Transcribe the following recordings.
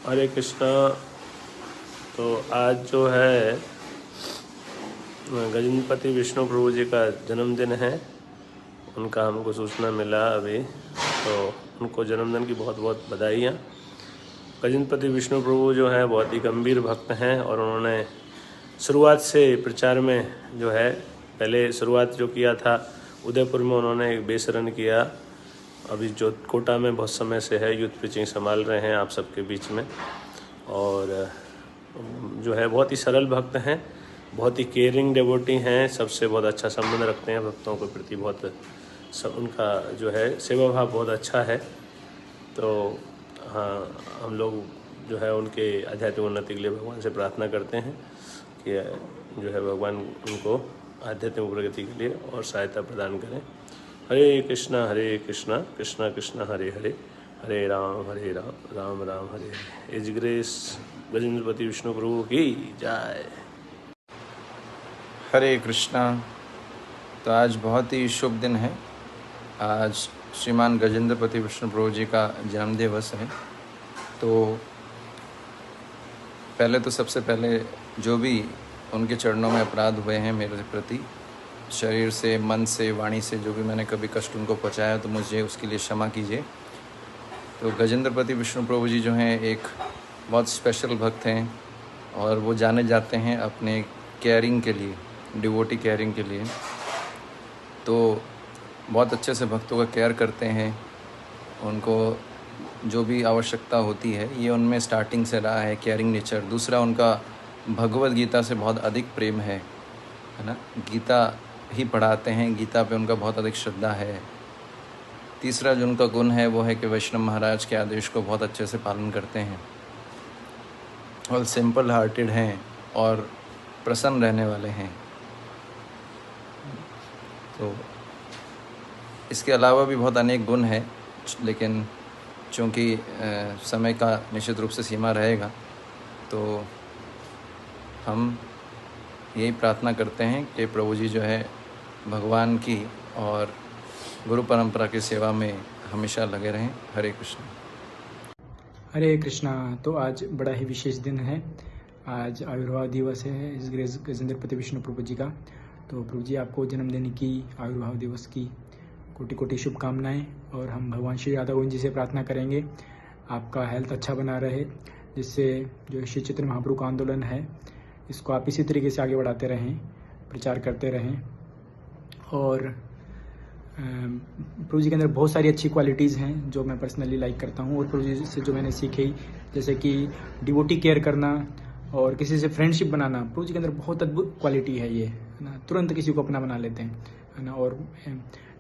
हरे कृष्णा। तो आज जो है गजेंद्रपति विष्णु प्रभु जी का जन्मदिन है। उनका हमको सूचना मिला अभी, तो उनको जन्मदिन की बहुत बहुत बधाइयाँ। गजेंद्रपति विष्णु प्रभु जो हैं बहुत ही गंभीर भक्त हैं और उन्होंने शुरुआत से प्रचार में जो है पहले शुरुआत जो किया था उदयपुर में, उन्होंने एक बेस रन किया। अभी जो कोटा में बहुत समय से है यूथ प्रीचिंग संभाल रहे हैं आप सबके बीच में। और जो है बहुत ही सरल भक्त हैं, बहुत ही केयरिंग डेवोटी हैं, सबसे बहुत अच्छा संबंध रखते हैं, भक्तों के प्रति बहुत उनका जो है सेवा भाव बहुत अच्छा है। तो हाँ, हम लोग जो है उनके आध्यात्मिक उन्नति के लिए भगवान से प्रार्थना करते हैं कि जो है भगवान उनको आध्यात्मिक प्रगति के लिए और सहायता प्रदान करें। हरे कृष्णा कृष्णा कृष्णा हरे हरे, हरे राम राम राम हरे हरे। एज ग्रेस गजेंद्रपति विष्णु प्रभु की जय। हरे कृष्णा। तो आज बहुत ही शुभ दिन है। आज श्रीमान गजेंद्रपति विष्णु प्रभु जी का जन्म दिवस है। तो सबसे पहले जो भी उनके चरणों में अपराध हुए हैं मेरे प्रति, शरीर से, मन से, वाणी से, जो भी मैंने कभी कष्ट उनको पहुंचाया तो मुझे उसके लिए क्षमा कीजिए। तो गजेंद्रपति विष्णु प्रभु जी जो हैं एक बहुत स्पेशल भक्त हैं और वो जाने जाते हैं अपने केयरिंग के लिए, डिवोटी केयरिंग के लिए। तो बहुत अच्छे से भक्तों का केयर करते हैं। उनको जो भी आवश्यकता होती है ये उनमें स्टार्टिंग से रहा है, केयरिंग नेचर। दूसरा, उनका भगवद गीता से बहुत अधिक प्रेम है ना। गीता ही पढ़ाते हैं, गीता पे उनका बहुत अधिक श्रद्धा है। तीसरा जो उनका गुण है वो है कि वैष्णव महाराज के आदेश को बहुत अच्छे से पालन करते हैं और सिंपल हार्टेड हैं और प्रसन्न रहने वाले हैं। तो इसके अलावा भी बहुत अनेक गुण हैं, लेकिन चूँकि समय का निश्चित रूप से सीमा रहेगा तो हम यही प्रार्थना करते हैं कि प्रभु जी जो है भगवान की और गुरु परंपरा की सेवा में हमेशा लगे रहें। हरे कृष्ण। हरे कृष्णा। तो आज बड़ा ही विशेष दिन है। आज आविर्भाव दिवस है इस गजेंद्रपति विष्णु प्रभु जी का। तो प्रभु जी आपको जन्मदिन की, आविर्भाव दिवस की कोटि कोटि शुभकामनाएं। और हम भगवान श्री राधा गोविंद जी से प्रार्थना करेंगे आपका हेल्थ अच्छा बना रहे, जिससे जो श्री चैतन्य महाप्रभु का आंदोलन है इसको आप इसी तरीके से आगे बढ़ाते रहें, प्रचार करते रहें। और प्रभु जी के अंदर बहुत सारी अच्छी क्वालिटीज़ हैं जो मैं पर्सनली लाइक करता हूँ, और प्रभु जी से जो मैंने सीखी, जैसे कि डिवोटी केयर करना और किसी से फ्रेंडशिप बनाना। प्रभु जी के अंदर बहुत अद्भुत क्वालिटी है ये, है ना। तुरंत किसी को अपना बना लेते हैं, है ना। और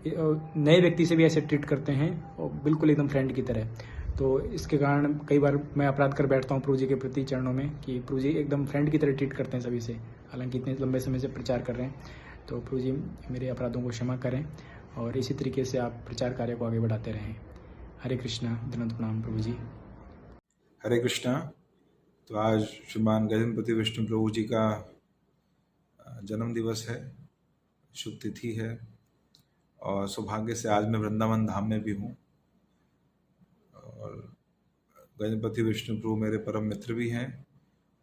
नए व्यक्ति से भी ऐसे ट्रीट करते हैं और बिल्कुल एकदम फ्रेंड की तरह। तो इसके कारण कई बार मैं अपराध कर बैठता हूँ प्रभु जी के प्रति चरणों में कि प्रभु जी एकदम फ्रेंड की तरह ट्रीट करते हैं सभी से, हालांकि इतने लंबे समय से प्रचार कर रहे हैं। तो प्रभु जी मेरे अपराधों को क्षमा करें और इसी तरीके से आप प्रचार कार्य को आगे बढ़ाते रहें। हरे कृष्णा। धन्यवाद, प्रणाम प्रभु जी। हरे कृष्णा। तो आज श्रीमान गजेंद्रपति विष्णु प्रभु जी का जन्म दिवस है, शुभ तिथि है, और सौभाग्य से आज मैं वृंदावन धाम में भी हूँ। और गजेंद्रपति विष्णु प्रभु मेरे परम मित्र भी हैं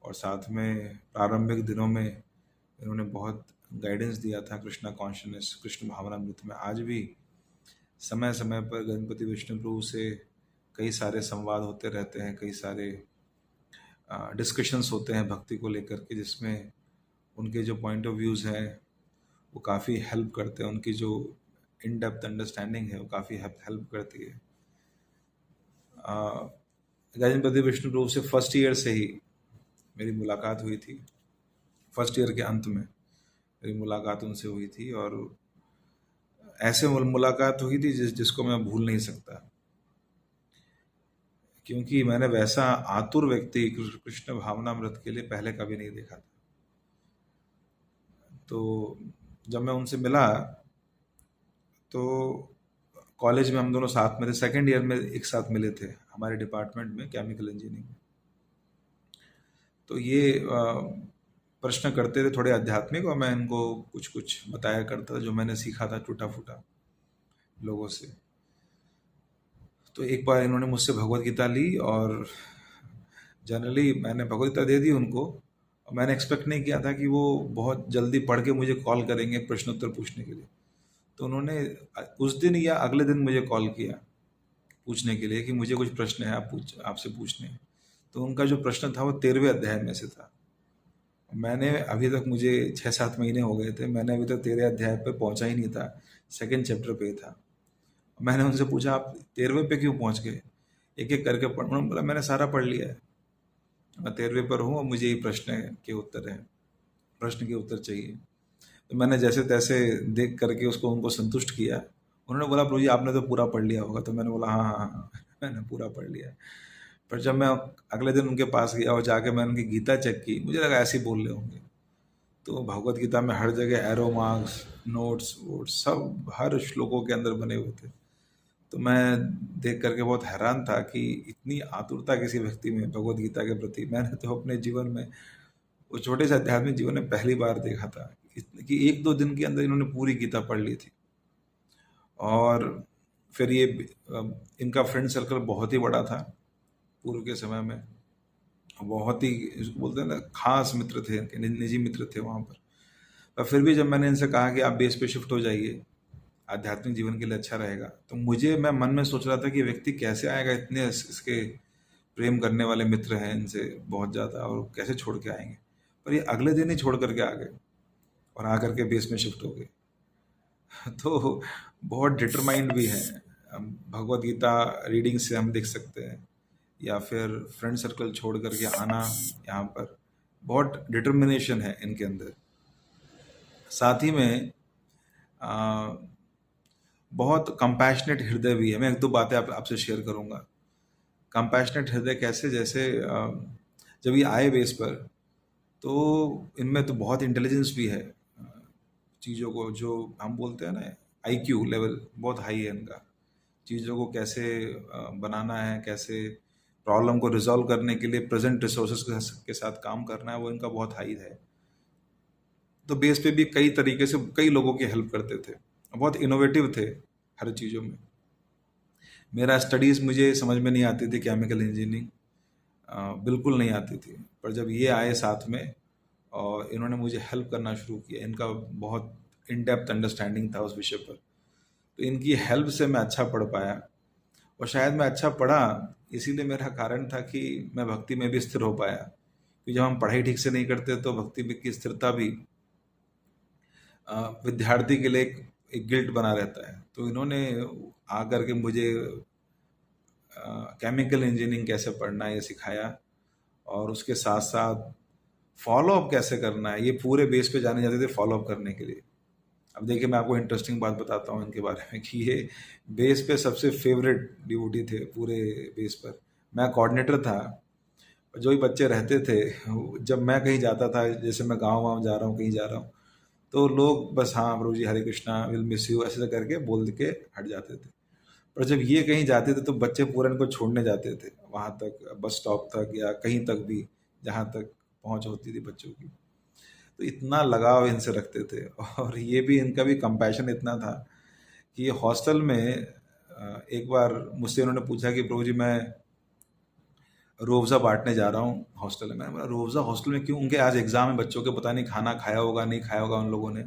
और साथ में प्रारंभिक दिनों में इन्होंने बहुत गाइडेंस दिया था कृष्णा कॉन्शियसनेस, कृष्ण भावनामृत में। आज भी समय समय पर गजेंद्रपति विष्णु प्रभु से कई सारे संवाद होते रहते हैं, कई सारे डिस्कशंस होते हैं भक्ति को लेकर के, जिसमें उनके जो पॉइंट ऑफ व्यूज़ हैं वो काफ़ी हेल्प करते हैं। उनकी जो इन डेप्थ अंडरस्टैंडिंग है वो काफ़ी हेल्प करती है। गजेंद्रपति विष्णु प्रभु से फर्स्ट ईयर से ही मेरी मुलाकात हुई थी। फर्स्ट ईयर के अंत में मेरी मुलाकात उनसे हुई थी, और ऐसे मुलाकात हुई थी जिसको मैं भूल नहीं सकता, क्योंकि मैंने वैसा आतुर व्यक्ति कृष्ण भावनामृत के लिए पहले कभी नहीं देखा था। तो जब मैं उनसे मिला तो कॉलेज में हम दोनों साथ में थे, सेकेंड ईयर में एक साथ मिले थे हमारे डिपार्टमेंट में, केमिकल इंजीनियरिंग। तो ये प्रश्न करते थे थोड़े आध्यात्मिक, और मैं इनको कुछ कुछ बताया करता था जो मैंने सीखा था टूटा फूटा लोगों से। तो एक बार इन्होंने मुझसे भगवत गीता ली और जनरली मैंने भगवद गीता दे दी उनको, और मैंने एक्सपेक्ट नहीं किया था कि वो बहुत जल्दी पढ़ के मुझे कॉल करेंगे प्रश्नोत्तर पूछने के लिए। तो उन्होंने उस दिन या अगले दिन मुझे कॉल किया पूछने के लिए कि मुझे कुछ प्रश्न है आपसे पूछने हैं। तो उनका जो प्रश्न था वो 13वें अध्याय में से था। मैंने अभी तक, मुझे 6-7 महीने हो गए थे, मैंने अभी तक 13वें अध्याय पे पहुंचा ही नहीं था, सेकंड चैप्टर पे ही था। मैंने उनसे पूछा आप 13वें पे क्यों पहुंच गए, एक एक करके पढ़। उन्होंने बोला मैंने सारा पढ़ लिया है, मैं 13वें पर हूँ और मुझे ये प्रश्न के उत्तर चाहिए। तो मैंने जैसे तैसे देख करके उनको संतुष्ट किया। उन्होंने बोला प्रभु जी आपने तो पूरा पढ़ लिया होगा। तो मैंने बोला हाँ हाँ हाँ मैंने पूरा पढ़ लिया है। पर जब मैं अगले दिन उनके पास गया और जाके मैंने उनकी गीता चेक की, मुझे लगा ऐसे ही बोल रहे होंगे। तो भगवत गीता में हर जगह एरो मार्क्स, नोट्स वोट्स सब हर श्लोकों के अंदर बने हुए थे। तो मैं देख करके बहुत हैरान था कि इतनी आतुरता किसी व्यक्ति में भगवत गीता के प्रति। मैंने तो अपने जीवन में, वो छोटे से आध्यात्मिक जीवन में पहली बार देखा था कि 1-2 दिन के अंदर इन्होंने पूरी गीता पढ़ ली थी। और फिर ये इनका फ्रेंड सर्कल बहुत ही बड़ा था पूर्व के समय में, बहुत ही बोलते हैं ना खास मित्र थे, निजी मित्र थे वहाँ पर फिर भी जब मैंने इनसे कहा कि आप बेस पे शिफ्ट हो जाइए, आध्यात्मिक जीवन के लिए अच्छा रहेगा, तो मैं मन में सोच रहा था कि व्यक्ति कैसे आएगा, इतने इसके प्रेम करने वाले मित्र हैं इनसे बहुत ज़्यादा, और कैसे छोड़ के आएंगे। पर ये अगले दिन ही छोड़ करके आ गए और आकर के बेस में शिफ्ट हो गए। तो बहुत डिटरमाइंड भी हैं। भगवत गीता रीडिंग से हम देख सकते हैं, या फिर फ्रेंड सर्कल छोड़ करके आना, यहाँ पर बहुत डिटर्मिनेशन है इनके अंदर। साथ ही में बहुत कंपैशनेट हृदय भी है। मैं 1-2 बातें आपसे शेयर करूँगा। कंपैशनेट हृदय कैसे, जैसे जब ये आए बेस पर तो इनमें तो बहुत इंटेलिजेंस भी है, चीज़ों को जो हम बोलते हैं ना IQ लेवल बहुत हाई है इनका, चीज़ों को कैसे बनाना है, कैसे प्रॉब्लम को रिजॉल्व करने के लिए प्रेजेंट रिसोर्सेज के साथ काम करना है, वो इनका बहुत हाई है। तो बेस पे भी कई तरीके से कई लोगों की हेल्प करते थे, बहुत इनोवेटिव थे हर चीज़ों में। मेरा स्टडीज़ मुझे समझ में नहीं आती थी, केमिकल इंजीनियरिंग बिल्कुल नहीं आती थी, पर जब ये आए साथ में और इन्होंने मुझे हेल्प करना शुरू किया, इनका बहुत इन डेप्थ अंडरस्टैंडिंग था उस विषय पर, तो इनकी हेल्प से मैं अच्छा पढ़ पाया। और शायद मैं अच्छा पढ़ा इसीलिए मेरा कारण था कि मैं भक्ति में भी स्थिर हो पाया, क्योंकि जब हम पढ़ाई ठीक से नहीं करते तो भक्ति में की स्थिरता भी विद्यार्थी के लिए एक गिल्ट बना रहता है। तो इन्होंने आकर के मुझे केमिकल इंजीनियरिंग कैसे पढ़ना है ये सिखाया, और उसके साथ साथ फॉलोअप कैसे करना है, ये पूरे बेस पे जाने जाते थे फॉलोअप करने के लिए। अब देखिए मैं आपको इंटरेस्टिंग बात बताता हूँ इनके बारे में कि ये बेस पे सबसे फेवरेट डिवोटी थे पूरे बेस पर। मैं कोऑर्डिनेटर था, जो भी बच्चे रहते थे, जब मैं कहीं जाता था, जैसे मैं गाँव जा रहा हूँ, कहीं जा रहा हूँ, तो लोग बस हाँ प्रभु जी हरे कृष्णा, विल मिस यू ऐसे करके बोल के हट जाते थे। पर जब ये कहीं जाते थे तो बच्चे पूरा इनको छोड़ने जाते थे वहाँ तक, बस स्टॉप तक या कहीं तक भी जहाँ तक पहुँच होती थी बच्चों की। तो इतना लगाव इनसे रखते थे, और ये भी इनका भी कंपैशन इतना था कि हॉस्टल में एक बार मुझसे उन्होंने पूछा कि प्रभु जी मैं रोज़ा बांटने जा रहा हूँ हॉस्टल में। मैंने बोला रोज़ा हॉस्टल में क्यों? उनके आज एग्ज़ाम है बच्चों के, पता नहीं खाना खाया होगा नहीं खाया होगा उन लोगों ने।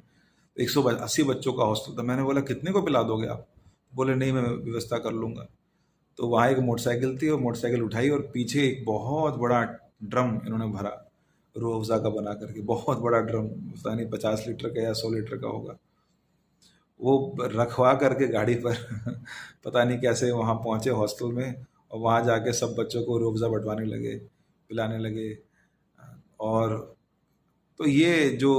180 बच्चों का हॉस्टल था। मैंने बोला कितने को पिला दोगे आप? बोले नहीं मैं व्यवस्था कर लूँगा। तो वहाँ एक मोटरसाइकिल थी, और मोटरसाइकिल उठाई और पीछे एक बहुत बड़ा ड्रम इन्होंने भरा रोज़ा का बना करके, बहुत बड़ा ड्रम, पता नहीं 50 लीटर का या 100 लीटर का होगा, वो रखवा करके गाड़ी पर पता नहीं कैसे वहाँ पहुँचे हॉस्टल में, और वहाँ जाके सब बच्चों को रोज़ा बंटवाने लगे, पिलाने लगे। और तो ये जो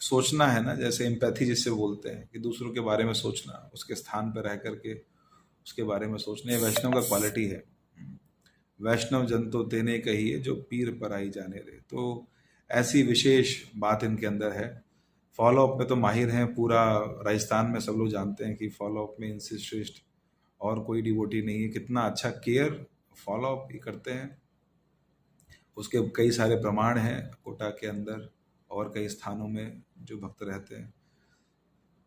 सोचना है ना, जैसे एम्पैथी जिससे बोलते हैं कि दूसरों के बारे में सोचना, उसके स्थान पर रह करके उसके बारे में सोचना, ये वैष्णव का क्वालिटी है। वैष्णव जन तो तेने कहिए जो पीर पर आई जाने रे। तो ऐसी विशेष बात इनके अंदर है। फॉलोअप में तो माहिर हैं, पूरा राजस्थान में सब लोग जानते हैं कि फॉलोअप में इनसे श्रेष्ठ और कोई डिवोटी नहीं है। कितना अच्छा केयर फॉलोअप भी करते हैं, उसके कई सारे प्रमाण हैं कोटा के अंदर और कई स्थानों में जो भक्त रहते हैं।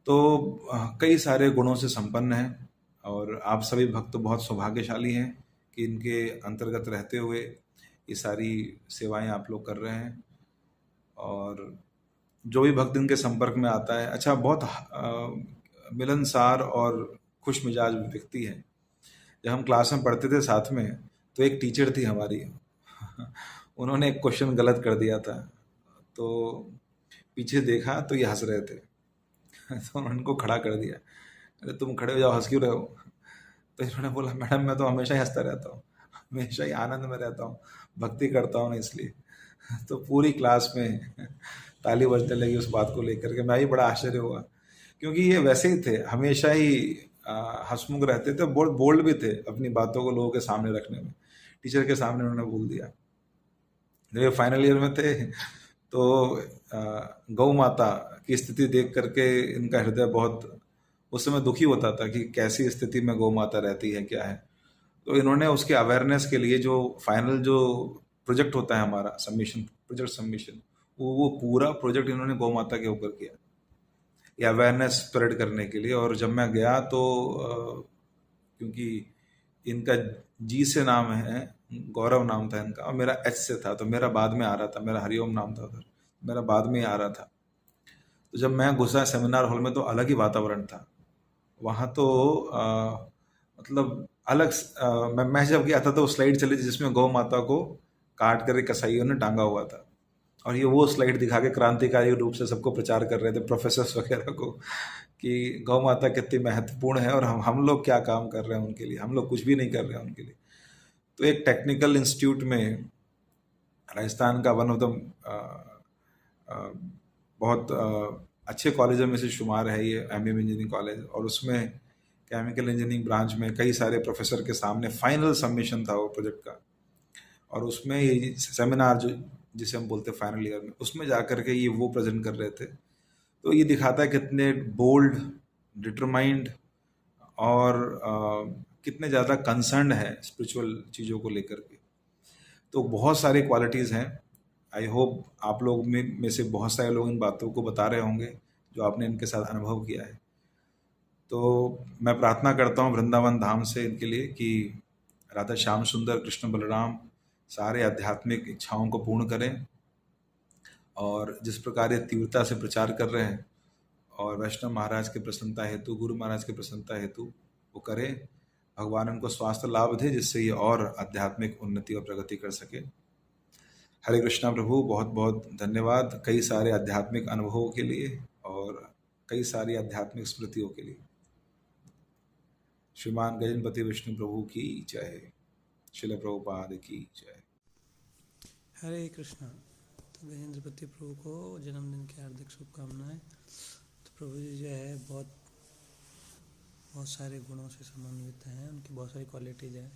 तो कई सारे गुणों से संपन्न हैं, और आप सभी भक्त बहुत सौभाग्यशाली हैं कि इनके अंतर्गत रहते हुए ये सारी सेवाएं आप लोग कर रहे हैं। और जो भी भक्त इनके संपर्क में आता है, अच्छा, बहुत मिलनसार और खुश मिजाज व्यक्ति है। जब हम क्लास में पढ़ते थे साथ में, तो एक टीचर थी हमारी उन्होंने एक क्वेश्चन गलत कर दिया था, तो पीछे देखा तो ये हंस रहे थे तो उन्होंने उनको खड़ा कर दिया। अरे तुम खड़े हो जाओ, हंस क्यों रहे हो? तो इन्होंने बोला, मैडम मैं तो हमेशा ही हंसता रहता हूँ, हमेशा ही आनंद में रहता हूँ, भक्ति करता हूँ ना इसलिए। तो पूरी क्लास में ताली बजने लगी उस बात को लेकर के। मैं भी बड़ा आश्चर्य हुआ, क्योंकि ये वैसे ही थे, हमेशा ही हंसमुख रहते थे, बहुत बोल्ड भी थे अपनी बातों को लोगों के सामने रखने में। टीचर के सामने उन्होंने बोल दिया। जब ये फाइनल ईयर में थे, तो गौ माता की स्थिति देख करके इनका हृदय बहुत उस समय दुखी होता था कि कैसी स्थिति में गौ माता रहती है, क्या है। तो इन्होंने उसके अवेयरनेस के लिए जो फाइनल जो प्रोजेक्ट होता है हमारा सबमिशन, प्रोजेक्ट सबमिशन, वो पूरा प्रोजेक्ट इन्होंने गौ माता के ऊपर किया, ये अवेयरनेस स्प्रेड करने के लिए। और जब मैं गया तो क्योंकि इनका जी से नाम है, गौरव नाम था इनका, और मेरा एच से था, तो मेरा बाद में आ रहा था, मेरा हरिओम नाम था उधर, मेरा बाद में ही आ रहा था। तो जब मैं घुसा सेमिनार हॉल में, तो अलग ही वातावरण था वहाँ। तो मतलब अलग मैं जब गया था तो स्लाइड चली थी जिसमें गौ माता को काट कर कसाईयों ने टांगा हुआ था, और ये वो स्लाइड दिखा के क्रांतिकारी रूप से सबको प्रचार कर रहे थे, प्रोफेसर्स वगैरह को, कि गौ माता कितनी महत्वपूर्ण है और हम लोग क्या काम कर रहे हैं उनके लिए, हम लोग कुछ भी नहीं कर रहे हैं उनके लिए। तो एक टेक्निकल इंस्टीट्यूट में, राजस्थान का वन ऑफ द बहुत अच्छे कॉलेजों में से शुमार है ये एमएम इंजीनियरिंग कॉलेज, और उसमें केमिकल इंजीनियरिंग ब्रांच में कई सारे प्रोफेसर के सामने फाइनल सबमिशन था वो प्रोजेक्ट का। और उसमें ये सेमिनार जो जिसे हम बोलते हैं फाइनल ईयर में, उसमें जाकर के ये वो प्रेजेंट कर रहे थे। तो ये दिखाता है कितने बोल्ड, डिटरमाइंड और कितने ज़्यादा कंसर्न है स्पिरिचुअल चीज़ों को लेकर के। तो बहुत सारी क्वालिटीज़ हैं। आई होप आप लोग में से बहुत सारे लोग इन बातों को बता रहे होंगे जो आपने इनके साथ अनुभव किया है। तो मैं प्रार्थना करता हूँ वृंदावन धाम से इनके लिए कि राधा श्याम सुंदर, कृष्ण बलराम सारे आध्यात्मिक इच्छाओं को पूर्ण करें, और जिस प्रकार ये तीव्रता से प्रचार कर रहे हैं, और वैष्णव महाराज के प्रसन्नता हेतु, गुरु महाराज के प्रसन्नता हेतु वो करें। भगवान उनको स्वास्थ्य लाभ दे जिससे ये और आध्यात्मिक उन्नति और प्रगति कर सके। हरे कृष्णा प्रभु, बहुत बहुत धन्यवाद कई सारे आध्यात्मिक अनुभवों के लिए और कई सारी आध्यात्मिक स्मृतियों के लिए। श्रीमान गजनपति विष्णु प्रभु की जय, श्रील प्रभुपाद की जय। हरे कृष्णा। तो गजेंद्रपति प्रभु को जन्मदिन की हार्दिक शुभकामनाएं। तो प्रभु जी जो है बहुत सारे गुणों से समन्वित हैं, उनकी बहुत सारी क्वालिटीज़ हैं।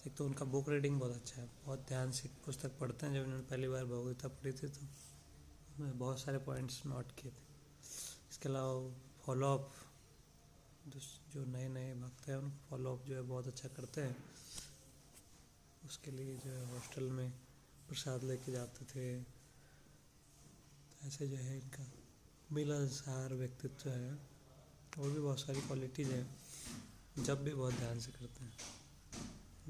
एक तो उनका बुक रीडिंग बहुत अच्छा है, बहुत ध्यान से पुस्तक पढ़ते हैं। जब उन्होंने पहली बार भगवद्गीता पढ़ी थी तो उसमें बहुत सारे पॉइंट्स नोट किए थे। इसके अलावा फॉलोअप, जो नए नए भक्त हैं उनको फॉलोअप जो है बहुत अच्छा करते हैं। उसके लिए जो है हॉस्टल में प्रसाद लेके जाते थे। ऐसे जो है इनका मिलनसार व्यक्तित्व है, और भी बहुत सारी क्वालिटीज़ हैं। जब भी बहुत ध्यान से करते हैं,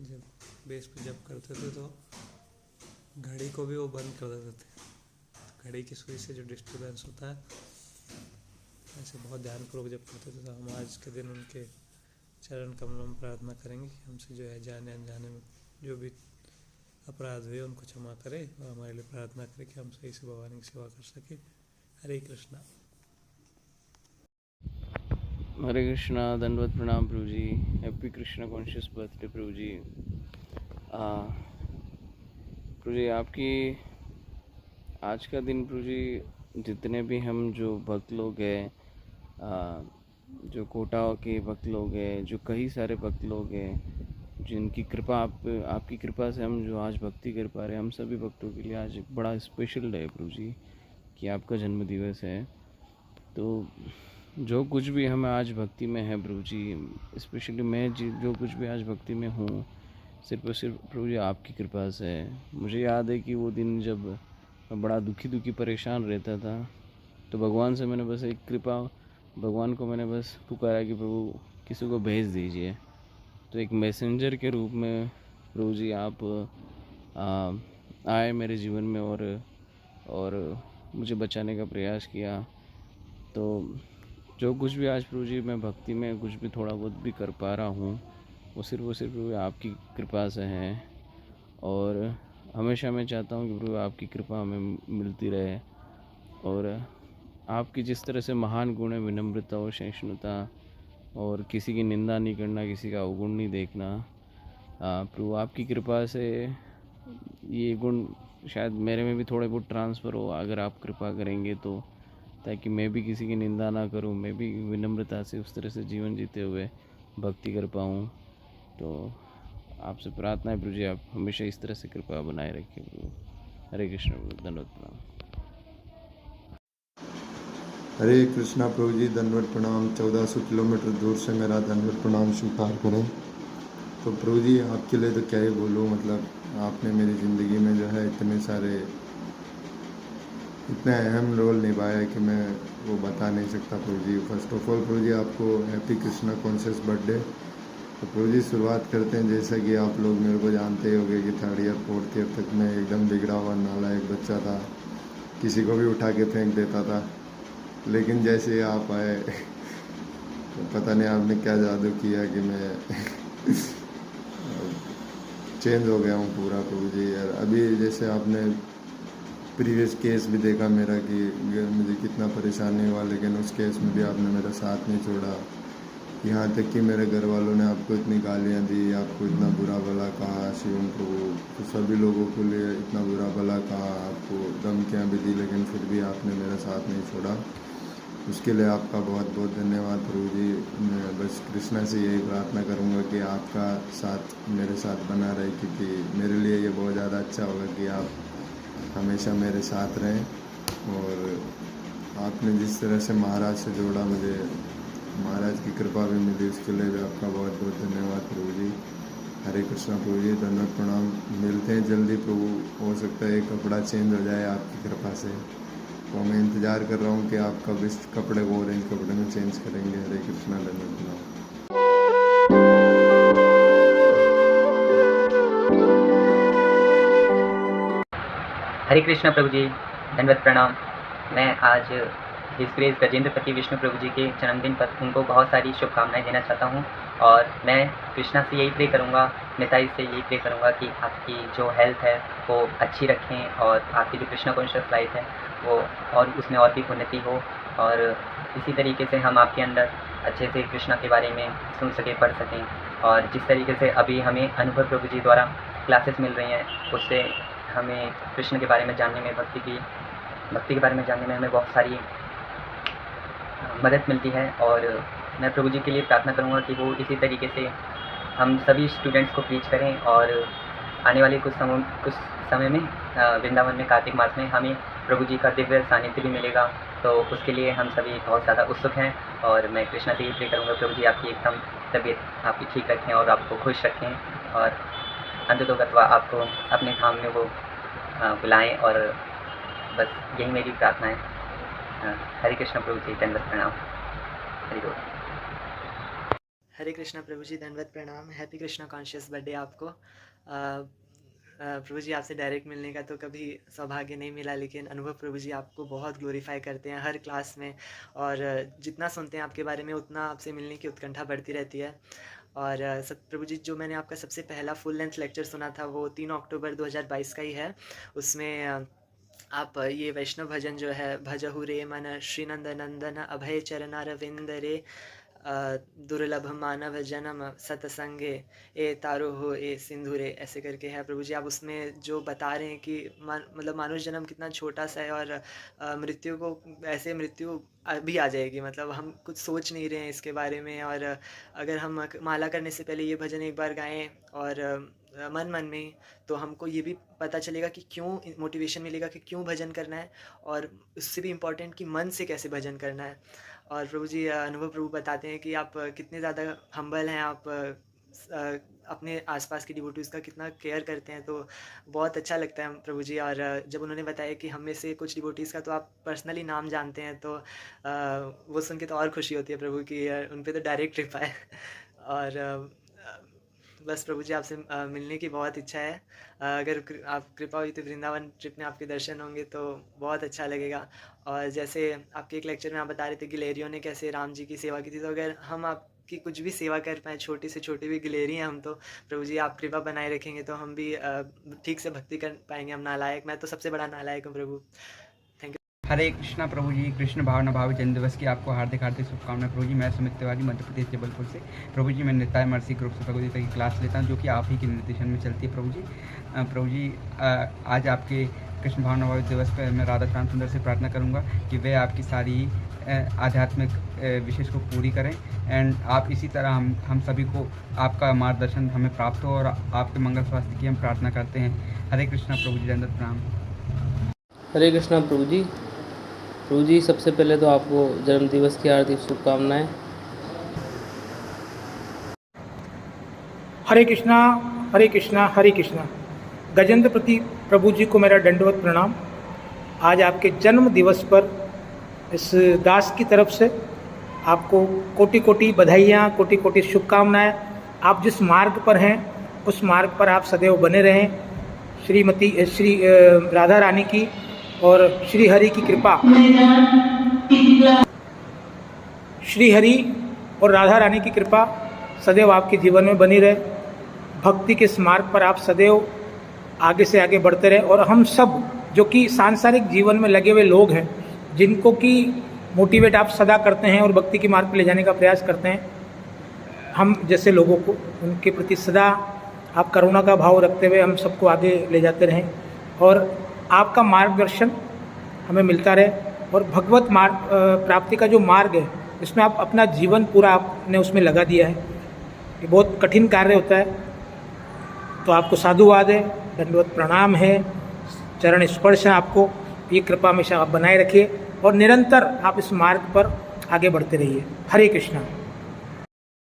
जब बेस पे जब करते थे तो घड़ी को भी वो बंद कर देते थे। घड़ी की सुई से जो डिस्टर्बेंस होता है, ऐसे बहुत ध्यानपूर्वक जब करते थे। तो हम आज के दिन उनके चरण कमलों में प्रार्थना करेंगे कि हमसे जो है जाने अनजाने में जो भी अपराध हुए उनको क्षमा करे, और हमारे लिए प्रार्थना करें कि हम सही से भगवान की सेवा कर सके। हरे कृष्णा। हरे कृष्णा। दंडवत प्रणाम प्रभु जी। हैप्पी कृष्णा कॉन्शियस बर्थडे प्रभु जी। प्रभु जी आपकी आज का दिन प्रभु जी, जितने भी हम जो भक्त लोग हैं, जो कोटा के भक्त लोग हैं, जो कई सारे भक्त लोग हैं, जिनकी कृपा आपकी कृपा से हम जो आज भक्ति कर पा रहे हैं, हम सभी भक्तों के लिए आज एक बड़ा स्पेशल डे है प्रभु जी कि आपका जन्म दिवस है। तो जो कुछ भी हम आज भक्ति में है प्रभु जी, स्पेशली मैं जो कुछ भी आज भक्ति में हूँ, सिर्फ और सिर्फ प्रभु जी आपकी कृपा से है। मुझे याद है कि वो दिन जब मैं बड़ा दुखी परेशान रहता था, तो भगवान से मैंने बस एक कृपा, भगवान को मैंने बस पुकारा कि प्रभु किसी को भेज दीजिए। तो एक मैसेंजर के रूप में प्रभु जी आप आए मेरे जीवन में और मुझे बचाने का प्रयास किया। तो जो कुछ भी आज प्रभु जी मैं भक्ति में कुछ भी थोड़ा बहुत भी कर पा रहा हूँ, वो सिर्फ प्रभु आपकी कृपा से है। और हमेशा मैं चाहता हूँ कि प्रभु आपकी कृपा हमें मिलती रहे। और आपकी जिस तरह से महान गुण है, विनम्रता और सहिष्णुता, और किसी की निंदा नहीं करना, किसी का अवगुण नहीं देखना, प्रभु आपकी कृपा से ये गुण शायद मेरे में भी थोड़े बहुत ट्रांसफ़र हो, अगर आप कृपा करेंगे तो, ताकि मैं भी किसी की निंदा ना करूं, मैं भी विनम्रता से उस तरह से जीवन जीते हुए भक्ति कर पाऊं। तो आपसे प्रार्थना है प्रभु जी, आप हमेशा इस तरह से कृपा बनाए रखें प्रभु। हरे कृष्ण प्रभु, धन्यवाद प्रणाम। हरे कृष्णा प्रभु जी, दंडवत प्रणाम। 1400 किलोमीटर दूर से मेरा दंडवत प्रणाम स्वीकार करें। तो प्रभु जी आपके लिए तो क्या ही बोलूँ, मतलब आपने मेरी ज़िंदगी में जो है इतना अहम रोल निभाया है कि मैं वो बता नहीं सकता प्रभु जी। फर्स्ट ऑफ ऑल प्रभु जी आपको हैप्पी कृष्णा कॉन्शियस बर्थडे। तो प्रभु जी शुरुआत करते हैं, जैसा कि आप लोग मेरे को जानते ही होंगे कि 3rd ईयर 4th ईयर तक मैं एकदम बिगड़ा हुआ नालायक बच्चा था, किसी को भी उठा के फेंक देता था। लेकिन जैसे आप आए तो पता नहीं आपने क्या जादू किया कि मैं चेंज हो गया हूँ पूरा प्रभु जी। यार अभी जैसे आपने प्रीवियस केस भी देखा मेरा कि मुझे कितना परेशानी हुआ, लेकिन उस केस में भी आपने मेरा साथ नहीं छोड़ा। यहाँ तक कि मेरे घर वालों ने आपको इतनी गालियाँ दी, आपको इतना बुरा भला कहा, शिवम प्रभु तो सभी लोगों के लिए इतना बुरा भला कहा, आपको धमकियाँ भी दी, लेकिन फिर भी आपने मेरा साथ नहीं छोड़ा। उसके लिए आपका बहुत बहुत धन्यवाद प्रभु जी। मैं बस कृष्णा से यही प्रार्थना करूँगा कि आपका साथ मेरे साथ बना रहे, क्योंकि मेरे लिए ये बहुत ज़्यादा अच्छा होगा कि आप हमेशा मेरे साथ रहें। और आपने जिस तरह से महाराज से जोड़ा, मुझे महाराज की कृपा भी मिली, उसके लिए भी आपका बहुत बहुत धन्यवाद प्रभु जी। हरे कृष्णा प्रभु जी, धन्यवाद प्रणाम। मिलते हैं जल्दी प्रभु, हो सकता है कपड़ा चेंज हो जाए आपकी कृपा से। तो मैं इंतज़ार कर रहा हूँ कि आप कब इस कपड़े को ऑरेंज कपड़े में चेंज करेंगे। हरे कृष्णा, धन्यवाद प्रणाम। हरे कृष्णा प्रभु जी, धन्यवाद प्रणाम। मैं आज हिज ग्रेस गजेंद्र पति विष्णु प्रभु जी के जन्मदिन पर उनको बहुत सारी शुभकामनाएं देना चाहता हूं। और मैं कृष्णा से यही प्रे करूंगा, नेताजी से यही प्रे करूंगा कि आपकी जो हेल्थ है वो अच्छी रखें, और आपकी जो कृष्णा कॉन्शियस लाइफ है वो और उसमें और भी उन्नति हो, और इसी तरीके से हम आपके अंदर अच्छे से कृष्णा के बारे में सुन सकें, पढ़ सकें। और जिस तरीके से अभी हमें अनुभव प्रभु जी द्वारा क्लासेस मिल रही हैं, उससे हमें कृष्ण के बारे में जानने में, भक्ति के बारे में जानने में हमें बहुत सारी मदद मिलती है। और मैं प्रभु जी के लिए प्रार्थना करूँगा कि वो इसी तरीके से हम सभी स्टूडेंट्स को प्रीच करें, और आने वाले कुछ समय में वृंदावन में कार्तिक मास में हमें प्रभु जी का दिव्य सानिध्य भी मिलेगा। तो उसके लिए हम सभी बहुत ज़्यादा उत्सुक हैं। और मैं कृष्णा से ये प्रे करूँगा प्रभु जी आपकी एकदम तबीयत आपकी ठीक रखें और आपको खुश रखें, और अंततोगत्वा आपको अपने धाम में वो बुलाएं। और बस यही मेरी प्रार्थना है। हरे कृष्ण प्रभु जी, धन्यवाद प्रणाम। हरि बोल। हरे कृष्णा प्रभु जी, धन्यवाद प्रणाम। हैप्पी कृष्णा कॉन्शियस बर्थडे आपको। प्रभु जी आपसे डायरेक्ट मिलने का तो कभी सौभाग्य नहीं मिला, लेकिन अनुभव प्रभु जी आपको बहुत ग्लोरीफाई करते हैं हर क्लास में, और जितना सुनते हैं आपके बारे में उतना आपसे मिलने की उत्कंठा बढ़ती रहती है। और प्रभु जी, जो मैंने आपका सबसे पहला फुल लेंथ लेक्चर सुना था वो 3 अक्टूबर 2022 का ही है। उसमें आप ये वैष्णव भजन जो है, भजहु रे मन श्री नंद नंदन अभय चरणारविंद रे, दुर्लभ मानव जन्म सतसंगे ए तारो हो ए सिंधुरे, ऐसे करके है प्रभु जी। आप उसमें जो बता रहे हैं कि मतलब मानुष जन्म कितना छोटा सा है, और मृत्यु को ऐसे मृत्यु अभी आ जाएगी, मतलब हम कुछ सोच नहीं रहे हैं इसके बारे में। और अगर हम माला करने से पहले ये भजन एक बार गाएं और मन में, तो हमको ये भी पता चलेगा कि क्यों, मोटिवेशन मिलेगा कि क्यों भजन करना है, और उससे भी इम्पोर्टेंट कि मन से कैसे भजन करना है। और प्रभु जी, अनुभव प्रभु बताते हैं कि आप कितने ज़्यादा हम्बल हैं, आप अपने आसपास के डिवोटीज़ का कितना केयर करते हैं, तो बहुत अच्छा लगता है प्रभु जी। और जब उन्होंने बताया कि हम में से कुछ डिवोटीज़ का तो आप पर्सनली नाम जानते हैं, तो वो सुन के तो और खुशी होती है प्रभु की, उन पे तो डायरेक्ट कृपा है। और बस प्रभु जी आपसे मिलने की बहुत इच्छा है। अगर आप कृपा हुई तो वृंदावन ट्रिप में आपके दर्शन होंगे तो बहुत अच्छा लगेगा। और जैसे आपके एक लेक्चर में आप बता रहे थे गिलेरियों ने कैसे राम जी की सेवा की थी, तो अगर हम आपकी कुछ भी सेवा कर पाएँ, छोटी से छोटी भी गिलेरी हैं हम, तो प्रभु जी आप कृपा बनाए रखेंगे तो हम भी ठीक से भक्ति कर पाएंगे। हम नालायक, मैं तो सबसे बड़ा नालायक हूँ प्रभु। हरे कृष्णा प्रभु जी। कृष्ण भावना भावी जन्म दिवस की आपको हार्दिक हार्दिक शुभकामनाएं प्रभु जी। मैं सुमित तिवारी, मध्य प्रदेश जबलपुर से। प्रभु जी मैं निताय मर्सी ग्रुप से प्रभु जी की क्लास लेता हूं, जो कि आप ही के निर्देशन में चलती है प्रभु जी। प्रभु जी आज आपके कृष्ण भावना भावी दिवस पर मैं राधा श्याम सुंदर से प्रार्थना करूंगा कि वे आपकी सारी आध्यात्मिक विशेष को पूरी करें, एंड आप इसी तरह हम सभी को आपका मार्गदर्शन हमें प्राप्त हो और आपके मंगल स्वास्थ्य की हम प्रार्थना करते हैं। हरे कृष्णा प्रभु जी, दंडवत प्रणाम। हरे कृष्णा प्रभु जी। प्रभु जी सबसे पहले तो आपको जन्मदिवस की हार्दिक शुभकामनाएं। हरे कृष्णा हरे कृष्णा हरे कृष्णा। गजेंद्र प्रति प्रभु जी को मेरा दंडवत प्रणाम। आज आपके जन्म दिवस पर इस दास की तरफ से आपको कोटि कोटि बधाइयाँ, कोटि कोटि शुभकामनाएं। आप जिस मार्ग पर हैं उस मार्ग पर आप सदैव बने रहें। श्री राधा रानी की और श्री हरि की कृपा, श्री हरि और राधा रानी की कृपा सदैव आपके जीवन में बनी रहे। भक्ति के इस मार्ग पर आप सदैव आगे से आगे बढ़ते रहे। और हम सब जो कि सांसारिक जीवन में लगे हुए लोग हैं, जिनको कि मोटिवेट आप सदा करते हैं और भक्ति के मार्ग पर ले जाने का प्रयास करते हैं, हम जैसे लोगों को उनके प्रति सदा आप करुणा का भाव रखते हुए हम सबको आगे ले जाते रहें और आपका मार्गदर्शन हमें मिलता रहे। और भगवत मार्ग प्राप्ति का जो मार्ग है, इसमें आप अपना जीवन पूरा आपने उसमें लगा दिया है। ये बहुत कठिन कार्य होता है, तो आपको साधुवाद है, दंडवत प्रणाम है, चरण स्पर्श है आपको। ये कृपा हमेशा आप बनाए रखिए और निरंतर आप इस मार्ग पर आगे बढ़ते रहिए। हरे कृष्णा।